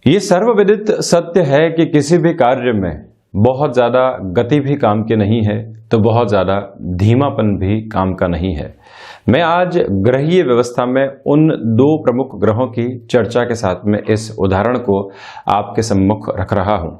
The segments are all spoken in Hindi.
ये सर्वविदित सत्य है कि किसी भी कार्य में बहुत ज्यादा गति भी काम की नहीं है, तो बहुत ज्यादा धीमापन भी काम का नहीं है। मैं आज ग्रहीय व्यवस्था में उन दो प्रमुख ग्रहों की चर्चा के साथ में इस उदाहरण को आपके सम्मुख रख रहा हूं।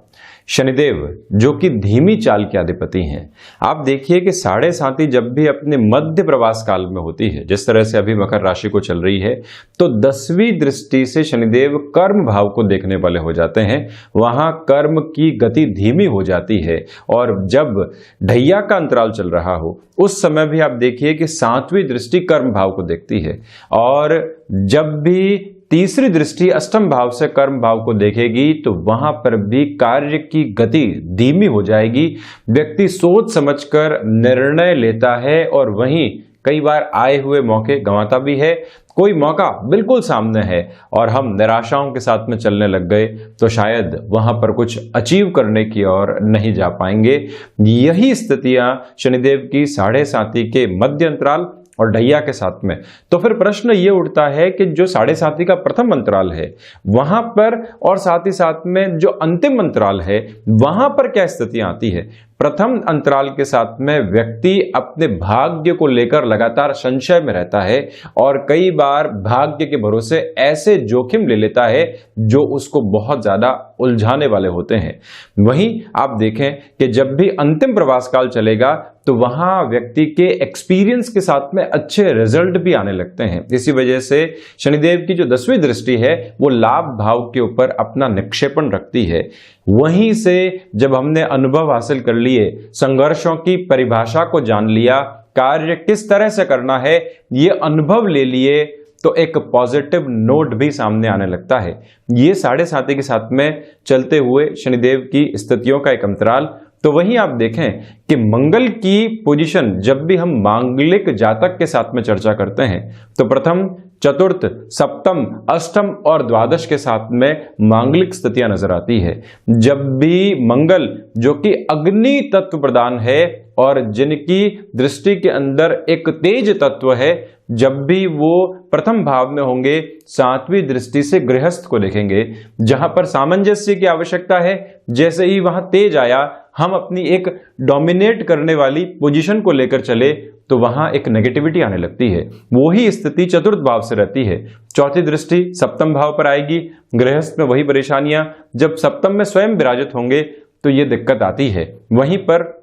शनिदेव जो कि धीमी चाल के अधिपति हैं। आप देखिए कि साढ़े साथी जब भी अपने मध्य प्रवास काल में होती है, जिस तरह से अभी मकर राशि को चल रही है, तो 10वीं दृष्टि से शनिदेव कर्म भाव को देखने वाले हो जाते हैं। वहां कर्म की गति धीमी हो जाती है और जब ढैया का अंतराल चल रहा हो उस समय भी आप देखिए कि 7वीं दृष्टि कर्म भाव को देखती है और जब भी तीसरी दृष्टि अष्टम भाव से कर्म भाव को देखेगी तो वहां पर भी कार्य की गति धीमी हो जाएगी। व्यक्ति सोच समझकर निर्णय लेता है और वहीं कई बार आए हुए मौके गंवाता भी है। कोई मौका बिल्कुल सामने है और हम निराशाओं के साथ में चलने लग गए तो शायद वहां पर कुछ अचीव करने की ओर नहीं जा पाएंगे। यही स्थितियां शनिदेव की साढ़े साथी के मध्य अंतराल और ढैया के साथ में। तो फिर प्रश्न ये उठता है कि जो साढ़े साथी का प्रथम अंतराल है वहां पर और साथ ही साथ में जो अंतिम अंतराल है वहां पर क्या स्थितियां आती है। प्रथम अंतराल के साथ में व्यक्ति अपने भाग्य को लेकर लगातार संशय में रहता है और कई बार भाग्य के भरोसे ऐसे जोखिम ले लेता है जो उसको बहुत ज्यादा उलझाने वाले होते हैं। वहीं आप देखें कि जब भी अंतिम प्रवास काल चलेगा तो वहां व्यक्ति के एक्सपीरियंस के साथ में अच्छे रिजल्ट भी आने लगते हैं। इसी वजह से शनिदेव की जो 10वीं दृष्टि है वो लाभ भाव के ऊपर अपना निक्षेपण रखती है। वहीं से जब हमने अनुभव हासिल कर लिए, संघर्षों की परिभाषा को जान लिया, कार्य किस तरह से करना है ये अनुभव ले लिए, तो एक पॉजिटिव नोट भी सामने आने लगता है। ये साढ़े साथी के साथ में चलते हुए शनिदेव की स्थितियों का एक अंतराल। तो वहीं आप देखें कि मंगल की पोजीशन जब भी हम मांगलिक जातक के साथ में चर्चा करते हैं तो प्रथम, चतुर्थ, सप्तम, अष्टम और द्वादश के साथ में मांगलिक स्थितियां नजर आती है। जब भी मंगल जो कि अग्नि तत्व प्रदान है और जिनकी दृष्टि के अंदर एक तेज तत्व है, जब भी वो प्रथम भाव में होंगे 7वीं दृष्टि से गृहस्थ को देखेंगे जहां पर सामंजस्य की आवश्यकता है। जैसे ही वहां तेज आया, हम अपनी एक डोमिनेट करने वाली पोजीशन को लेकर चले तो वहां एक नेगेटिविटी आने लगती है। वही स्थिति चतुर्थ भाव से रहती है। चौथी दृष्टि सप्तम भाव पर आएगी, गृहस्थ में वही परेशानियां। जब सप्तम में स्वयं विराजित होंगे तो ये दिक्कत आती है। वहीं पर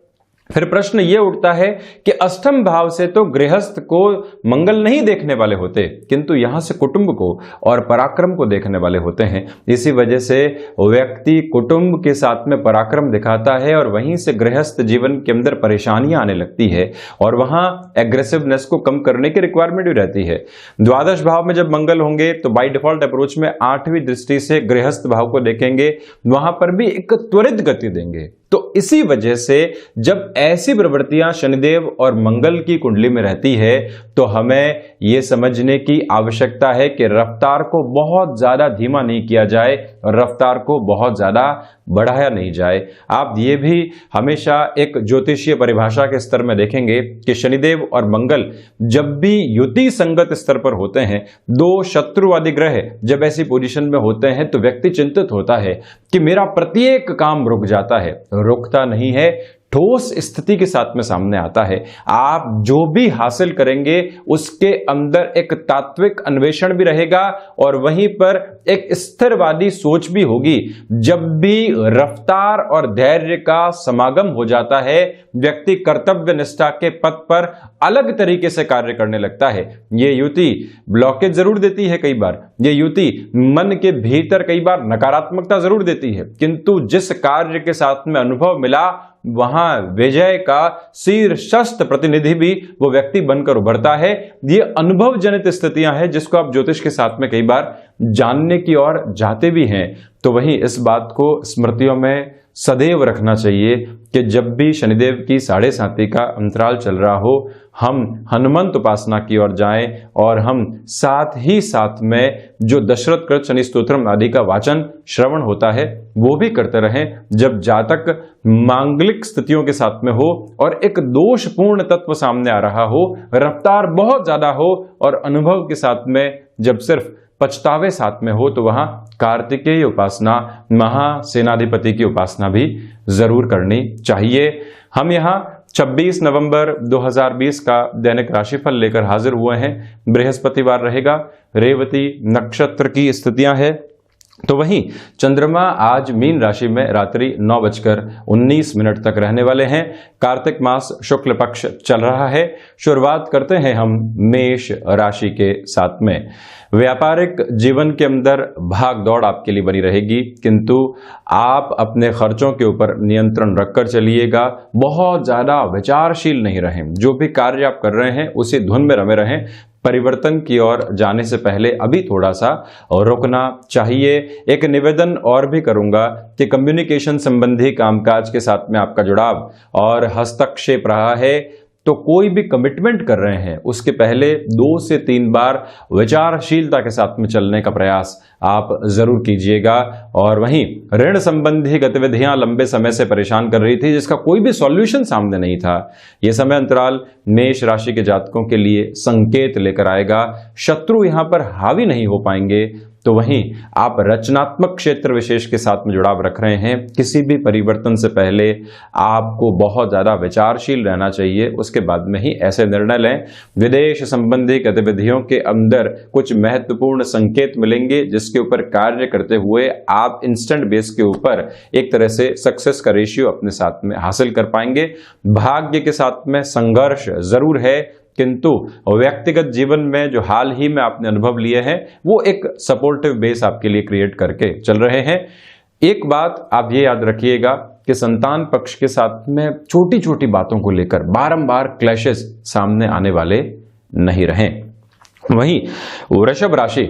फिर प्रश्न ये उठता है कि अष्टम भाव से तो गृहस्थ को मंगल नहीं देखने वाले होते, किंतु यहां से कुटुंब को और पराक्रम को देखने वाले होते हैं। इसी वजह से व्यक्ति कुटुंब के साथ में पराक्रम दिखाता है और वहीं से गृहस्थ जीवन के अंदर परेशानियां आने लगती है और वहां एग्रेसिवनेस को कम करने की रिक्वायरमेंट भी रहती है। द्वादश भाव में जब मंगल होंगे तो बाय डिफॉल्ट अप्रोच में 8वीं दृष्टि से गृहस्थ भाव को देखेंगे, वहां पर भी एक त्वरित गति देंगे। तो इसी वजह से जब ऐसी प्रवृत्तियां शनिदेव और मंगल की कुंडली में रहती है तो हमें यह समझने की आवश्यकता है कि रफ्तार को बहुत ज्यादा धीमा नहीं किया जाए और रफ्तार को बहुत ज्यादा बढ़ाया नहीं जाए। आप ये भी हमेशा एक ज्योतिषीय परिभाषा के स्तर में देखेंगे कि शनिदेव और मंगल जब भी युति संगत स्तर पर होते हैं, दो शत्रुवादी ग्रह जब ऐसी पोजीशन में होते हैं तो व्यक्ति चिंतित होता है कि मेरा प्रत्येक काम रुक जाता है। रुकता नहीं है, ठोस स्थिति के साथ में सामने आता है। आप जो भी हासिल करेंगे उसके अंदर एक तात्विक अन्वेषण भी रहेगा और वहीं पर एक स्थिरवादी सोच भी होगी। जब भी रफ्तार और धैर्य का समागम हो जाता है, व्यक्ति कर्तव्य निष्ठा के पथ पर अलग तरीके से कार्य करने लगता है। ये युति ब्लॉकेज जरूर देती है, कई बार ये युति मन के भीतर कई बार नकारात्मकता जरूर देती है, किंतु जिस कार्य के साथ में अनुभव मिला वहां विजय का शीर्षस्थ प्रतिनिधि भी वो व्यक्ति बनकर उभरता है। ये अनुभव जनित स्थितियां हैं जिसको आप ज्योतिष के साथ में कई बार जानने की ओर जाते भी हैं। तो वहीं इस बात को स्मृतियों में सदैव रखना चाहिए कि जब भी शनिदेव की साढ़े साथी का अंतराल चल रहा हो, हम हनुमंत उपासना की ओर जाएं और हम साथ ही साथ में जो दशरथ कृत शनि स्तोत्रम आदि का वाचन श्रवण होता है वो भी करते रहें। जब जातक मांगलिक स्थितियों के साथ में हो और एक दोषपूर्ण तत्व सामने आ रहा हो, रफ्तार बहुत ज्यादा हो और अनुभव के साथ में जब सिर्फ पछतावे साथ में हो तो वहां कार्तिकेय उपासना, महासेनाधिपति की उपासना भी जरूर करनी चाहिए। हम यहाँ 26 नवंबर 2020 का दैनिक राशिफल लेकर हाजिर हुए हैं। बृहस्पतिवार रहेगा, रेवती नक्षत्र की स्थितियां हैं। तो वहीं चंद्रमा आज मीन राशि में रात्रि 9:19 तक रहने वाले हैं। कार्तिक मास शुक्ल पक्ष चल रहा है। शुरुआत करते हैं हम मेष राशि के साथ में। व्यापारिक जीवन के अंदर भाग दौड़ आपके लिए बनी रहेगी, किंतु आप अपने खर्चों के ऊपर नियंत्रण रखकर चलिएगा। बहुत ज्यादा विचारशील नहीं रहें। जो भी कार्य आप कर रहे हैं उसी धुन में रमे रहें। परिवर्तन की ओर जाने से पहले अभी थोड़ा सा रुकना चाहिए। एक निवेदन और भी करूंगा कि कम्युनिकेशन संबंधी कामकाज के साथ में आपका जुड़ाव और हस्तक्षेप रहा है, तो कोई भी कमिटमेंट कर रहे हैं उसके पहले 2 से 3 बार विचारशीलता के साथ में चलने का प्रयास आप जरूर कीजिएगा। और वहीं ऋण संबंधी गतिविधियां लंबे समय से परेशान कर रही थी, जिसका कोई भी सॉल्यूशन सामने नहीं था। यह समय अंतराल मेष राशि के जातकों के लिए संकेत लेकर आएगा। शत्रु यहां पर हावी नहीं हो पाएंगे। तो वहीं आप रचनात्मक क्षेत्र विशेष के साथ में जुड़ाव रख रहे हैं। किसी भी परिवर्तन से पहले आपको बहुत ज्यादा विचारशील रहना चाहिए, उसके बाद में ही ऐसे निर्णय लें। विदेश संबंधी गतिविधियों के अंदर कुछ महत्वपूर्ण संकेत मिलेंगे, जिसके ऊपर कार्य करते हुए आप इंस्टेंट बेस के ऊपर एक तरह से सक्सेस का रेशियो अपने साथ में हासिल कर पाएंगे। भाग्य के साथ में संघर्ष जरूर है, किंतु व्यक्तिगत जीवन में जो हाल ही में आपने अनुभव लिए हैं वो एक सपोर्टिव बेस आपके लिए क्रिएट करके चल रहे हैं। एक बात आप ये याद रखिएगा कि संतान पक्ष के साथ में छोटी छोटी बातों को लेकर बारंबार क्लैशेस सामने आने वाले नहीं रहें। वहीं वृषभ राशि,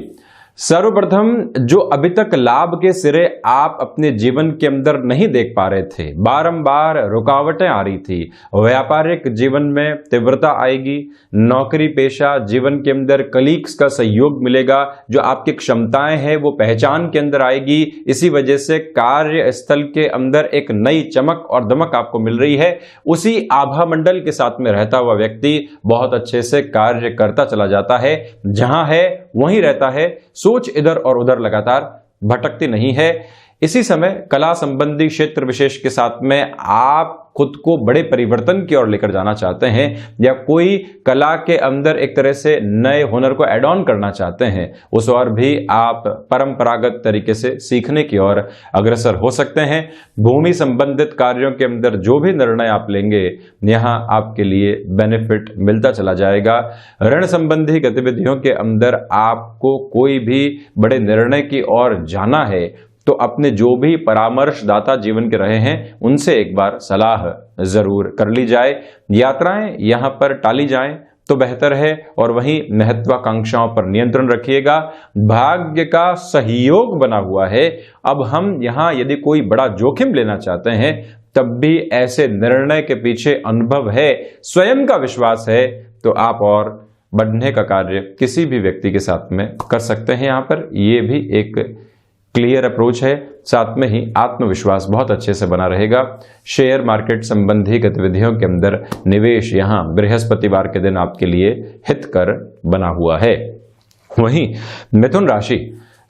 सर्वप्रथम जो अभी तक लाभ के सिरे आप अपने जीवन के अंदर नहीं देख पा रहे थे, बारंबार रुकावटें आ रही थी, व्यापारिक जीवन में तीव्रता आएगी। नौकरी पेशा जीवन के अंदर कलीग्स का सहयोग मिलेगा। जो आपकी क्षमताएं हैं वो पहचान के अंदर आएगी। इसी वजह से कार्य स्थल के अंदर एक नई चमक और दमक आपको मिल रही है। उसी आभा मंडल के साथ में रहता हुआ व्यक्ति बहुत अच्छे से कार्य करता चला जाता है। जहां है वहीं रहता है, सोच इधर और उधर लगातार भटकती नहीं है। इसी समय कला संबंधी क्षेत्र विशेष के साथ में आप खुद को बड़े परिवर्तन की ओर लेकर जाना चाहते हैं, या कोई कला के अंदर एक तरह से नए हुनर को ऐड ऑन करना चाहते हैं, उस और भी आप परंपरागत तरीके से सीखने की ओर अग्रसर हो सकते हैं। भूमि संबंधित कार्यों के अंदर जो भी निर्णय आप लेंगे, यहां आपके लिए बेनिफिट मिलता चला जाएगा। ऋण संबंधी गतिविधियों के अंदर आपको कोई भी बड़े निर्णय की ओर जाना है, तो अपने जो भी परामर्शदाता जीवन के रहे हैं उनसे एक बार सलाह जरूर कर ली जाए। यात्राएं यहां पर टाली जाएं तो बेहतर है। और वहीं महत्वाकांक्षाओं पर नियंत्रण रखिएगा। भाग्य का सहयोग बना हुआ है। अब हम यहां यदि कोई बड़ा जोखिम लेना चाहते हैं, तब भी ऐसे निर्णय के पीछे अनुभव है, स्वयं का विश्वास है, तो आप और बढ़ने का कार्य किसी भी व्यक्ति के साथ में कर सकते हैं। यहां पर यह भी एक क्लियर अप्रोच है। साथ में ही आत्मविश्वास बहुत अच्छे से बना रहेगा। शेयर मार्केट संबंधी गतिविधियों के अंदर निवेश यहां बृहस्पतिवार के दिन आपके लिए हितकर बना हुआ है। वहीं मिथुन राशि,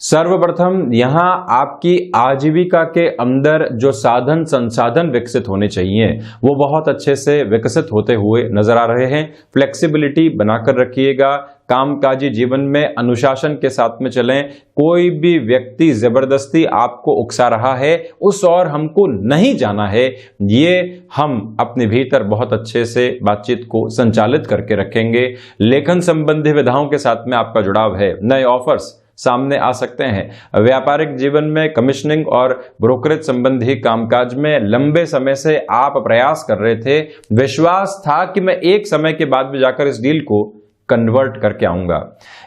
सर्वप्रथम यहां आपकी आजीविका के अंदर जो साधन संसाधन विकसित होने चाहिए वो बहुत अच्छे से विकसित होते हुए नजर आ रहे हैं। फ्लेक्सिबिलिटी बनाकर रखिएगा। कामकाजी जीवन में अनुशासन के साथ में चलें। कोई भी व्यक्ति जबरदस्ती आपको उकसा रहा है, उस और हमको नहीं जाना है, ये हम अपने भीतर बहुत अच्छे से बातचीत को संचालित करके रखेंगे। लेखन संबंधी विधाओं के साथ में आपका जुड़ाव है। नए ऑफर्स सामने आ सकते हैं। व्यापारिक जीवन में कमीशनिंग और ब्रोकरेज संबंधी कामकाज में लंबे समय से आप प्रयास कर रहे थे। विश्वास था कि मैं एक समय के बाद भी जाकर इस डील को कन्वर्ट करके आऊंगा।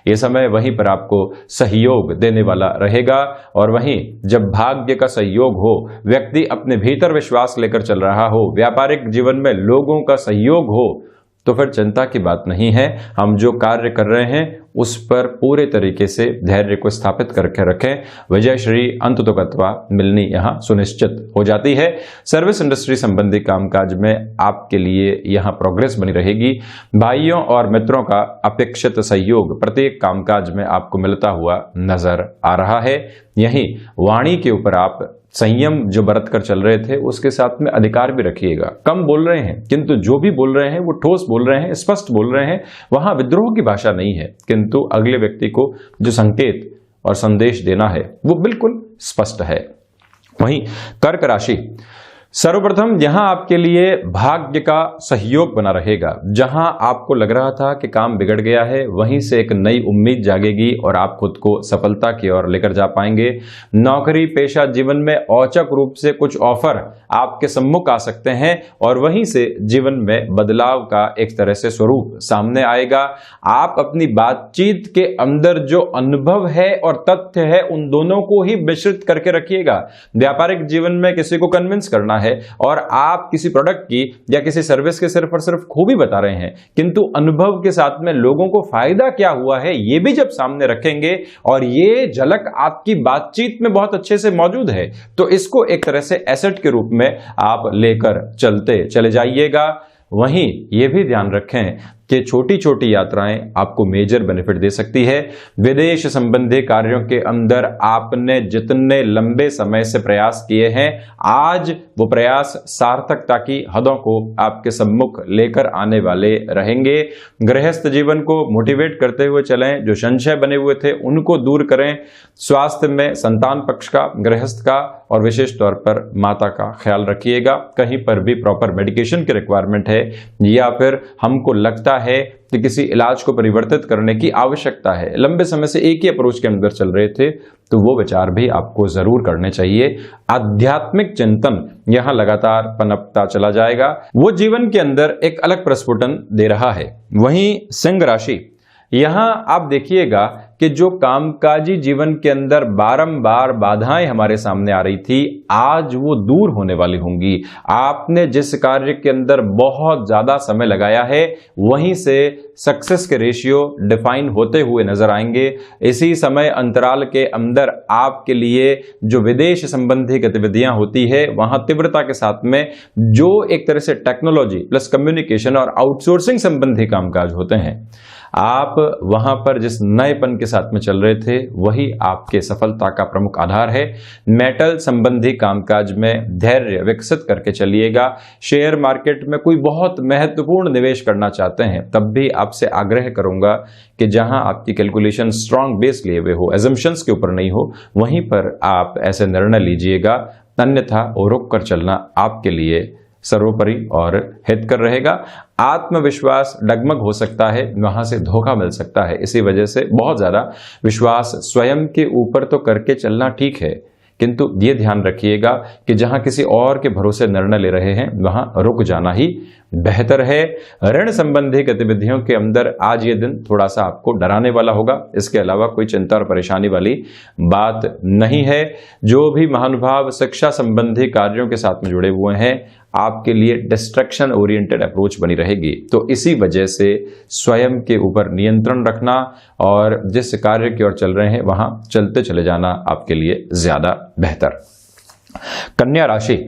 यह समय वहीं पर आपको सहयोग देने वाला रहेगा। और वहीं जब भाग्य का सहयोग हो, व्यक्ति अपने भीतर विश्वास लेकर चल रहा हो, व्यापारिक जीवन में लोगों का सहयोग हो, तो फिर चिंता की बात नहीं है। हम जो कार्य कर रहे हैं उस पर पूरे तरीके से धैर्य को स्थापित करके रखें। विजय श्री अंत तो गत्वा मिलनी यहां सुनिश्चित हो जाती है। सर्विस इंडस्ट्री संबंधी कामकाज में आपके लिए यहां प्रोग्रेस बनी रहेगी। भाइयों और मित्रों का अपेक्षित सहयोग प्रत्येक कामकाज में आपको मिलता हुआ नजर आ रहा है। यहीं वाणी के ऊपर आप संयम जो बरत कर चल रहे थे उसके साथ में अधिकार भी रखिएगा। कम बोल रहे हैं किंतु जो भी बोल रहे हैं वो ठोस बोल रहे हैं, स्पष्ट बोल रहे हैं। वहां विद्रोह की भाषा नहीं है, किंतु अगले व्यक्ति को जो संकेत और संदेश देना है वो बिल्कुल स्पष्ट है। वहीं कर्क राशि, सर्वप्रथम यहां आपके लिए भाग्य का सहयोग बना रहेगा। जहां आपको लग रहा था कि काम बिगड़ गया है, वहीं से एक नई उम्मीद जागेगी और आप खुद को सफलता की ओर लेकर जा पाएंगे। नौकरी पेशा जीवन में औचक रूप से कुछ ऑफर आपके सम्मुख आ सकते हैं और वहीं से जीवन में बदलाव का एक तरह से स्वरूप सामने आएगा। आप अपनी बातचीत के अंदर जो अनुभव है और तथ्य है उन दोनों को ही मिश्रित करके रखिएगा। व्यापारिक जीवन में किसी को कन्विंस करना है और आप किसी प्रोडक्ट की या किसी सर्विस के सिर्फ और सिर्फ खूबी बता रहे हैं, किंतु अनुभव के साथ में लोगों को फायदा क्या हुआ है ये भी जब सामने रखेंगे और ये झलक आपकी बातचीत में बहुत अच्छे से मौजूद है, तो इसको एक तरह से एसेट के रूप में आप लेकर चलते चले जाइएगा। वहीं ये भी ध्यान रखें कि छोटी छोटी यात्राएं आपको मेजर बेनिफिट दे सकती है। विदेश संबंधी कार्यों के अंदर आपने जितने लंबे समय से प्रयास किए हैं, आज वो प्रयास सार्थकता की हदों को आपके सम्मुख लेकर आने वाले रहेंगे। गृहस्थ जीवन को मोटिवेट करते हुए चलें, जो संशय बने हुए थे उनको दूर करें। स्वास्थ्य में संतान पक्ष का, गृहस्थ का और विशेष तौर पर माता का ख्याल रखिएगा। कहीं पर भी प्रॉपर मेडिकेशन की रिक्वायरमेंट है या फिर हमको लगता है कि किसी इलाज को परिवर्तित करने की आवश्यकता है, लंबे समय से एक ही अप्रोच के अंदर चल रहे थे, तो वो विचार भी आपको जरूर करने चाहिए। आध्यात्मिक चिंतन यहां लगातार पनपता चला जाएगा, वो जीवन के अंदर एक अलग प्रस्फुटन दे रहा है। वहीं सिंह राशि, यहां आप देखिएगा कि जो कामकाजी जीवन के अंदर बारंबार बाधाएं हमारे सामने आ रही थी, आज वो दूर होने वाली होंगी। आपने जिस कार्य के अंदर बहुत ज्यादा समय लगाया है, वहीं से सक्सेस के रेशियो डिफाइन होते हुए नजर आएंगे। इसी समय अंतराल के अंदर आपके लिए जो विदेश संबंधी गतिविधियां होती है, वहां तीव्रता के साथ में जो एक तरह से टेक्नोलॉजी प्लस कम्युनिकेशन और आउटसोर्सिंग संबंधी कामकाज होते हैं, आप वहां पर जिस नएपन के साथ में चल रहे थे वही आपके सफलता का प्रमुख आधार है। मेटल संबंधी कामकाज में धैर्य विकसित करके चलिएगा। शेयर मार्केट में कोई बहुत महत्वपूर्ण निवेश करना चाहते हैं, तब भी आपसे आग्रह करूंगा कि जहां आपकी कैलकुलेशन स्ट्रांग बेस लिए हुए हो, एजम्पशंस के ऊपर नहीं हो, वहीं पर आप ऐसे निर्णय लीजिएगा। अन्यथा रुक कर चलना आपके लिए सर्वोपरि और हितकर रहेगा। आत्मविश्वास डगमग हो सकता है, वहां से धोखा मिल सकता है, इसी वजह से बहुत ज्यादा विश्वास स्वयं के ऊपर तो करके चलना ठीक है, किंतु ये ध्यान रखिएगा कि जहां किसी और के भरोसे निर्णय ले रहे हैं वहां रुक जाना ही बेहतर है। ऋण संबंधी गतिविधियों के अंदर आज ये दिन थोड़ा सा आपको डराने वाला होगा, इसके अलावा कोई चिंता और परेशानी वाली बात नहीं है। जो भी महानुभाव शिक्षा संबंधी कार्यों के साथ में जुड़े हुए हैं, आपके लिए डिस्ट्रक्शन ओरिएंटेड अप्रोच बनी रहेगी, तो इसी वजह से स्वयं के ऊपर नियंत्रण रखना और जिस कार्य की ओर चल रहे हैं वहां चलते चले जाना आपके लिए ज्यादा बेहतर। कन्या राशि,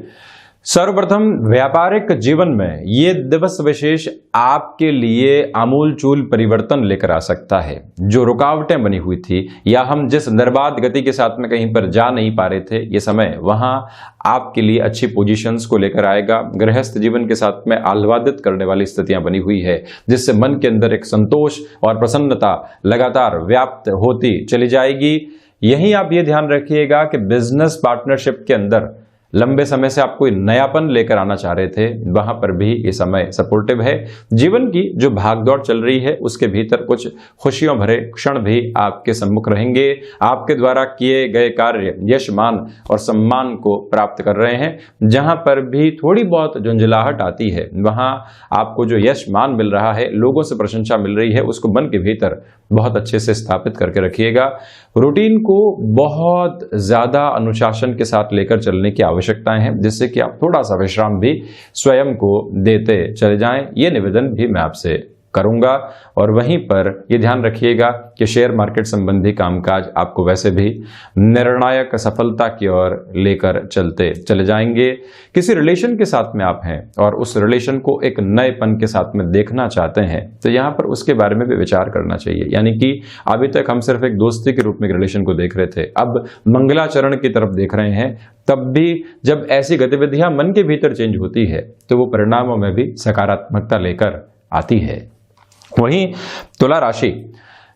सर्वप्रथम व्यापारिक जीवन में ये दिवस विशेष आपके लिए आमूलचूल परिवर्तन लेकर आ सकता है। जो रुकावटें बनी हुई थी या हम जिस निर्बाध गति के साथ में कहीं पर जा नहीं पा रहे थे, ये समय वहां आपके लिए अच्छी पोजीशंस को लेकर आएगा। गृहस्थ जीवन के साथ में आह्लादित करने वाली स्थितियां बनी हुई है, जिससे मन के अंदर एक संतोष और प्रसन्नता लगातार व्याप्त होती चली जाएगी। यहीं आप ये ध्यान रखिएगा कि बिजनेस पार्टनरशिप के अंदर लंबे समय से आप कोई नयापन लेकर आना चाह रहे थे, वहां पर भी ये समय सपोर्टिव है। जीवन की जो भागदौड़ चल रही है उसके भीतर कुछ खुशियों भरे क्षण भी आपके सम्मुख रहेंगे। आपके द्वारा किए गए कार्य यश मान और सम्मान को प्राप्त कर रहे हैं। जहां पर भी थोड़ी बहुत झुंझलाहट आती है, वहां आपको जो यश मान मिल रहा है, लोगों से प्रशंसा मिल रही है, उसको मन के भीतर बहुत अच्छे से स्थापित करके रखिएगा। रूटीन को बहुत ज्यादा अनुशासन के साथ लेकर चलने की आवश्यकताएं हैं, जिससे कि आप थोड़ा सा विश्राम भी स्वयं को देते चले जाएं। ये निवेदन भी मैं आपसे करूंगा। और वहीं पर ये ध्यान रखिएगा कि शेयर मार्केट संबंधी कामकाज आपको वैसे भी निर्णायक सफलता की ओर लेकर चलते चले जाएंगे। किसी रिलेशन के साथ में आप हैं और उस रिलेशन को एक नएपन के साथ में देखना चाहते हैं तो यहाँ पर उसके बारे में भी विचार करना चाहिए। यानी कि अभी तक हम सिर्फ एक दोस्ती के रूप में रिलेशन को देख रहे थे, अब मंगलाचरण की तरफ देख रहे हैं। तब भी जब ऐसी गतिविधियां मन के भीतर चेंज होती है तो वो परिणामों में भी सकारात्मकता लेकर आती है। वहीं तुला राशि,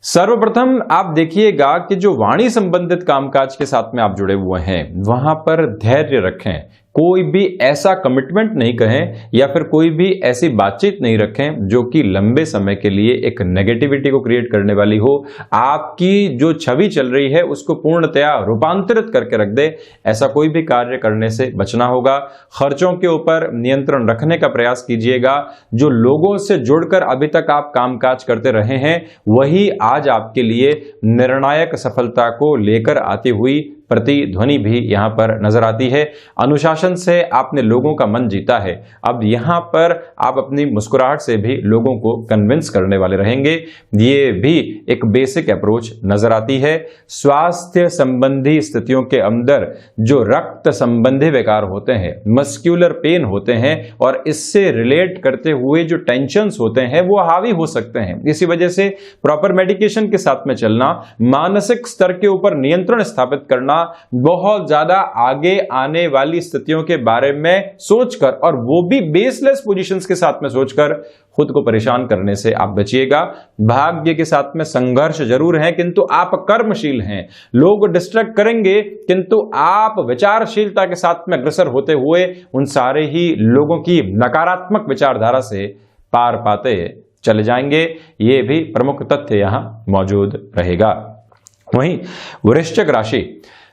सर्वप्रथम आप देखिएगा कि जो वाणी संबंधित कामकाज के साथ में आप जुड़े हुए हैं वहां पर धैर्य रखें। कोई भी ऐसा कमिटमेंट नहीं कहें या फिर कोई भी ऐसी बातचीत नहीं रखें जो कि लंबे समय के लिए एक नेगेटिविटी को क्रिएट करने वाली हो। आपकी जो छवि चल रही है उसको पूर्णतया रूपांतरित करके रख दे। ऐसा कोई भी कार्य करने से बचना होगा। खर्चों के ऊपर नियंत्रण रखने का प्रयास कीजिएगा। जो लोगों से जुड़कर अभी तक आप कामकाज करते रहे हैं वही आज आपके लिए निर्णायक सफलता को लेकर आती हुई प्रतिध्वनि भी यहां पर नजर आती है। अनुशासन से आपने लोगों का मन जीता है, अब यहां पर आप अपनी मुस्कुराहट से भी लोगों को कन्विंस करने वाले रहेंगे। ये भी एक बेसिक अप्रोच नजर आती है। स्वास्थ्य संबंधी स्थितियों के अंदर जो रक्त संबंधी विकार होते हैं, मस्क्यूलर पेन होते हैं और इससे रिलेट करते हुए जो टेंशन्स होते हैं वो हावी हो सकते हैं। इसी वजह से प्रॉपर मेडिकेशन के साथ में चलना, मानसिक स्तर के ऊपर नियंत्रण स्थापित करना, बहुत ज्यादा आगे आने वाली स्थितियों के बारे में सोचकर और वो भी बेसलेस पोजीशंस के साथ में सोचकर खुद को परेशान करने से आप बचिएगा। भाग्य के साथ में संघर्ष जरूर है किंतु आप कर्मशील हैं। लोग डिस्ट्रैक्ट करेंगे किंतु आप विचारशीलता के साथ में अग्रसर होते हुए उन सारे ही लोगों की नकारात्मक विचारधारा से पार पाते चले जाएंगे। ये भी प्रमुख तथ्य यहां मौजूद रहेगा। वहीं वृश्चिक राशि,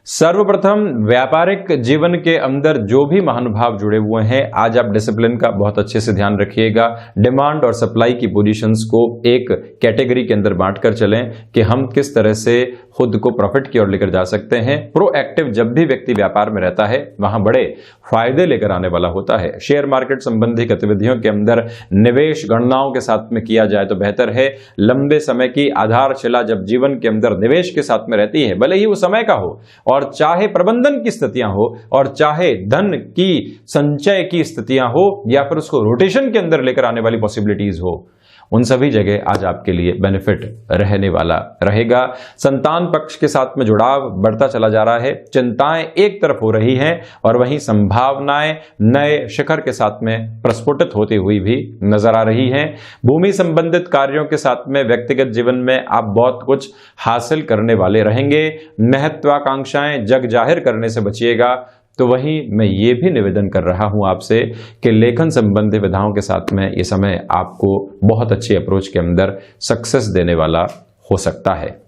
सर्वप्रथम व्यापारिक जीवन के अंदर जो भी महानुभाव जुड़े हुए हैं आज आप डिसिप्लिन का बहुत अच्छे से ध्यान रखिएगा। डिमांड और सप्लाई की पोजीशंस को एक कैटेगरी के अंदर बांटकर चलें कि हम किस तरह से खुद को प्रॉफिट की ओर लेकर जा सकते हैं। प्रोएक्टिव जब भी व्यक्ति व्यापार में रहता है वहां बड़े फायदे लेकर आने वाला होता है। शेयर मार्केट संबंधी गतिविधियों के अंदर निवेश गणनाओं के साथ में किया जाए तो बेहतर है। लंबे समय की आधारशिला जब जीवन के अंदर निवेश के साथ में रहती है, भले ही वो समय का हो और चाहे प्रबंधन की स्थितियां हो और चाहे धन की संचय की स्थितियां हो या फिर उसको रोटेशन के अंदर लेकर आने वाली पॉसिबिलिटीज हो, उन सभी जगह आज आपके लिए बेनिफिट रहने वाला रहेगा। संतान पक्ष के साथ में जुड़ाव बढ़ता चला जा रहा है। चिंताएं एक तरफ हो रही हैं और वहीं संभावनाएं नए शिखर के साथ में प्रस्फुटित होती हुई भी नजर आ रही हैं। भूमि संबंधित कार्यों के साथ में व्यक्तिगत जीवन में आप बहुत कुछ हासिल करने वाले रहेंगे। महत्वाकांक्षाएं जग जाहिर करने से बचिएगा। तो वहीं मैं ये भी निवेदन कर रहा हूं आपसे कि लेखन संबंधी विधाओं के साथ में ये समय आपको बहुत अच्छी अप्रोच के अंदर सक्सेस देने वाला हो सकता है।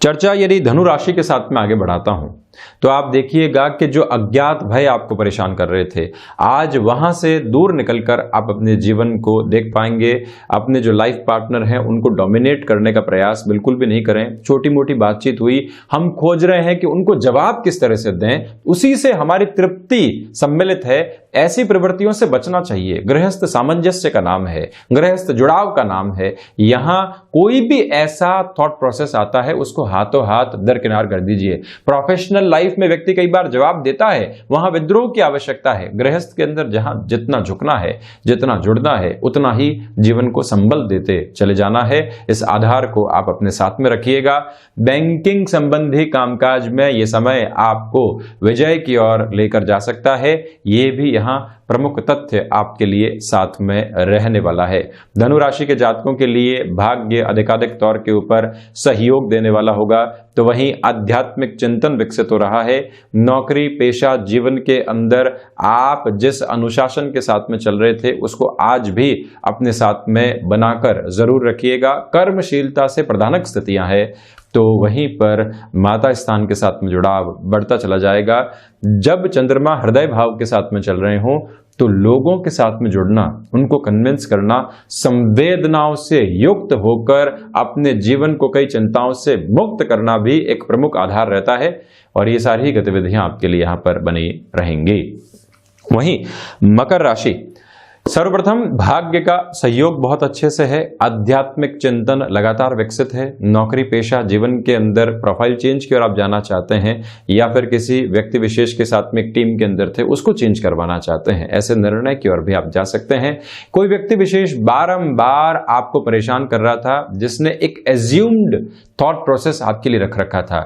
चर्चा यदि धनु राशि के साथ में आगे बढ़ाता हूं तो आप देखिएगा कि जो अज्ञात भय आपको परेशान कर रहे थे आज वहां से दूर निकलकर आप अपने जीवन को देख पाएंगे। अपने जो लाइफ पार्टनर हैं उनको डोमिनेट करने का प्रयास बिल्कुल भी नहीं करें। छोटी मोटी बातचीत हुई, हम खोज रहे हैं कि उनको जवाब किस तरह से दें, उसी से हमारी तृप्ति सम्मिलित है। ऐसी प्रवृत्तियों से बचना चाहिए। गृहस्थ सामंजस्य का नाम है, गृहस्थ जुड़ाव का नाम है। यहां कोई भी ऐसा थॉट प्रोसेस आता है उसको हाथों हाथ दरकिनार कर दीजिए। प्रोफेशनल लाइफ में व्यक्ति कई बार जवाब देता है, वहां विद्रोह की आवश्यकता है। गृहस्थ के अंदर जहां जितना झुकना है, जितना जुड़ना है, उतना ही जीवन को संबल देते चले जाना है। इस आधार को आप अपने साथ में रखिएगा। बैंकिंग संबंधी कामकाज में यह समय आपको विजय की ओर लेकर जा सकता है। यह भी यहां प्रमुख तथ्य आपके लिए साथ में रहने वाला है। धनु राशि के जातकों के लिए भाग्य अधिकाधिक तौर के ऊपर सहयोग देने वाला होगा। तो वहीं आध्यात्मिक चिंतन विकसित हो रहा है। नौकरी पेशा जीवन के अंदर आप जिस अनुशासन के साथ में चल रहे थे उसको आज भी अपने साथ में बनाकर जरूर रखिएगा। कर्मशीलता से प्रधानक स्थितियां हैं तो वहीं पर माता स्थान के साथ में जुड़ाव बढ़ता चला जाएगा। जब चंद्रमा हृदय भाव के साथ में चल रहे हों तो लोगों के साथ में जुड़ना, उनको कन्विंस करना, संवेदनाओं से युक्त होकर अपने जीवन को कई चिंताओं से मुक्त करना भी एक प्रमुख आधार रहता है और ये सारी गतिविधियां आपके लिए यहां पर बनी रहेंगी। वहीं मकर राशि, सर्वप्रथम भाग्य का सहयोग बहुत अच्छे से है, आध्यात्मिक चिंतन लगातार विकसित है, नौकरी पेशा जीवन के अंदर प्रोफाइल चेंज की ओर आप जाना चाहते हैं या फिर किसी व्यक्ति विशेष के साथ में एक टीम के अंदर थे उसको चेंज करवाना चाहते हैं, ऐसे निर्णय की ओर भी आप जा सकते हैं। कोई व्यक्ति विशेष बारंबार आपको परेशान कर रहा था जिसने एक एज्यूम्ड थॉट प्रोसेस आपके लिए रख रखा था,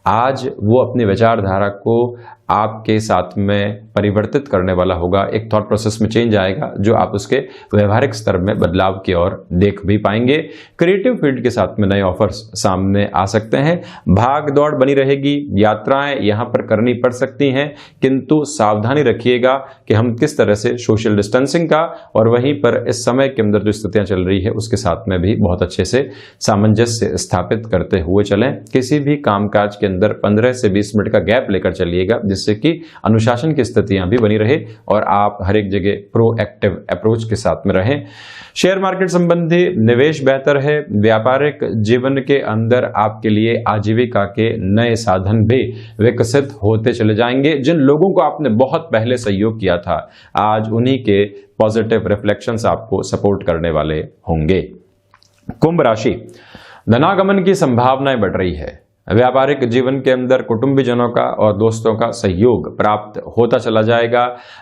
आज वो अपनी विचारधारा को आपके साथ में परिवर्तित करने वाला होगा, एक थॉट प्रोसेस में चेंज आएगा जो आप उसके व्यवहारिक स्तर में बदलाव की ओर देख भी पाएंगे। क्रिएटिव फील्ड के साथ में नए ऑफर्स सामने आ सकते हैं। भाग दौड़ बनी रहेगी, यात्राएं यहां पर करनी पड़ सकती हैं, किंतु सावधानी रखिएगा कि हम किस तरह से सोशल डिस्टेंसिंग का और वहीं पर इस समय के अंदर जो स्थितियां चल रही है उसके साथ में भी बहुत अच्छे से सामंजस्य स्थापित करते हुए चलें। किसी भी कामकाज के अंदर 15 से 20 मिनट का गैप लेकर चलिएगा जिससे कि अनुशासन की स्थितियां भी बनी रहे और आप हर एक जगह प्रोएक्टिव अप्रोच के साथ में रहें। शेयर मार्केट संबंधी निवेश बेहतर है। व्यापारिक जीवन के अंदर आपके लिए आजीविका के नए साधन भी विकसित होते चले जाएंगे। जिन लोगों को आपने बहुत पहले सहयोग किया था आज उन्हीं के पॉजिटिव रिफ्लेक्शंस आपको सपोर्ट करने वाले होंगे। कुंभ राशि, धनागमन की संभावनाएं बढ़ रही है। व्यापारिक जीवन के अंदर कुटुंबीजनों का और दोस्तों का सहयोग प्राप्त होता चला जाएगा।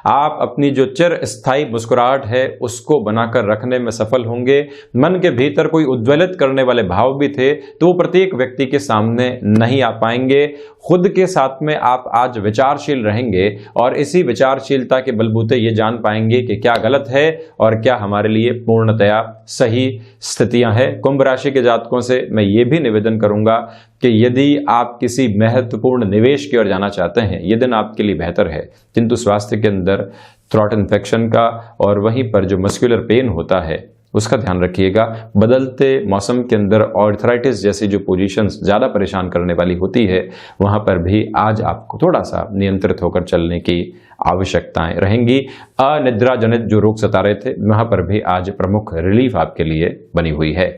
आप अपनी जो चिर स्थायी मुस्कुराहट है उसको बनाकर रखने में सफल होंगे। मन के भीतर कोई उद्वेलित करने वाले भाव भी थे तो वो प्रत्येक व्यक्ति के सामने नहीं आ पाएंगे। खुद के साथ में आप आज विचारशील रहेंगे और इसी विचारशीलता के बलबूते ये जान पाएंगे कि क्या गलत है और क्या हमारे लिए पूर्णतया सही स्थितियां हैं। कुंभ राशि के जातकों से मैं ये भी निवेदन करूंगा कि यदि आप किसी महत्वपूर्ण निवेश की ओर जाना चाहते हैं ये दिन आपके लिए बेहतर है, किंतु स्वास्थ्य के अंदर थ्रॉट इन्फेक्शन का और वहीं पर जो मस्कुलर पेन होता है उसका ध्यान रखिएगा। बदलते मौसम के अंदर आर्थराइटिस जैसी जो पोजीशंस ज़्यादा परेशान करने वाली होती है वहाँ पर भी आज आपको थोड़ा सा नियंत्रित होकर चलने की आवश्यकताएं रहेंगी। अनिद्रा जनित जो रोग सता रहे थे वहाँ पर भी आज प्रमुख रिलीफ आपके लिए बनी हुई है।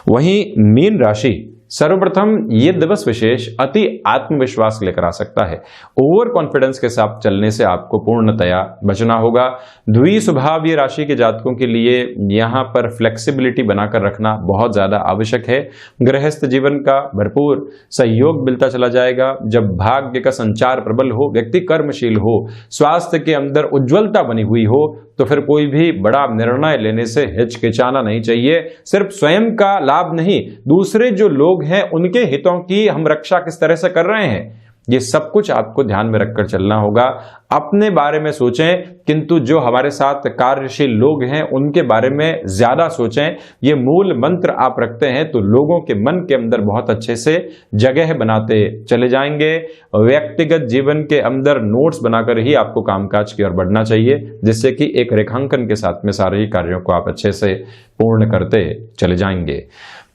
वहीं मीन राशि, सर्वप्रथम ये दिवस विशेष अति आत्मविश्वास लेकर आ सकता है। ओवर कॉन्फिडेंस के साथ चलने से आपको पूर्णतया बचना होगा। द्विस्वभावीय राशि के जातकों के लिए यहाँ पर फ्लेक्सिबिलिटी बनाकर रखना बहुत ज्यादा आवश्यक है। गृहस्थ जीवन का भरपूर सहयोग मिलता चला जाएगा। जब भाग्य का संचार प्रबल हो, व्यक्ति कर्मशील हो, स्वास्थ्य के अंदर उज्ज्वलता बनी हुई हो तो फिर कोई भी बड़ा निर्णय लेने से हिचकिचाना नहीं चाहिए। सिर्फ स्वयं का लाभ नहीं, दूसरे जो लोग हैं उनके हितों की हम रक्षा किस तरह से कर रहे हैं, ये सब कुछ आपको ध्यान में रखकर चलना होगा। अपने बारे में सोचें किंतु जो हमारे साथ कार्यशील लोग हैं उनके बारे में ज्यादा सोचें। ये मूल मंत्र आप रखते हैं तो लोगों के मन के अंदर बहुत अच्छे से जगह बनाते चले जाएंगे। व्यक्तिगत जीवन के अंदर नोट्स बनाकर ही आपको कामकाज की ओर बढ़ना चाहिए जिससे कि एक रेखांकन के साथ में सारे कार्यों को आप अच्छे से पूर्ण करते चले जाएंगे।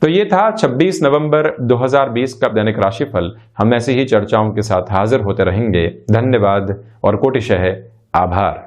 तो ये था 26 नवंबर 2020 का दैनिक राशिफल। हम ऐसी ही चर्चाओं के साथ हाजिर होते रहेंगे। धन्यवाद और कोटिशः आभार।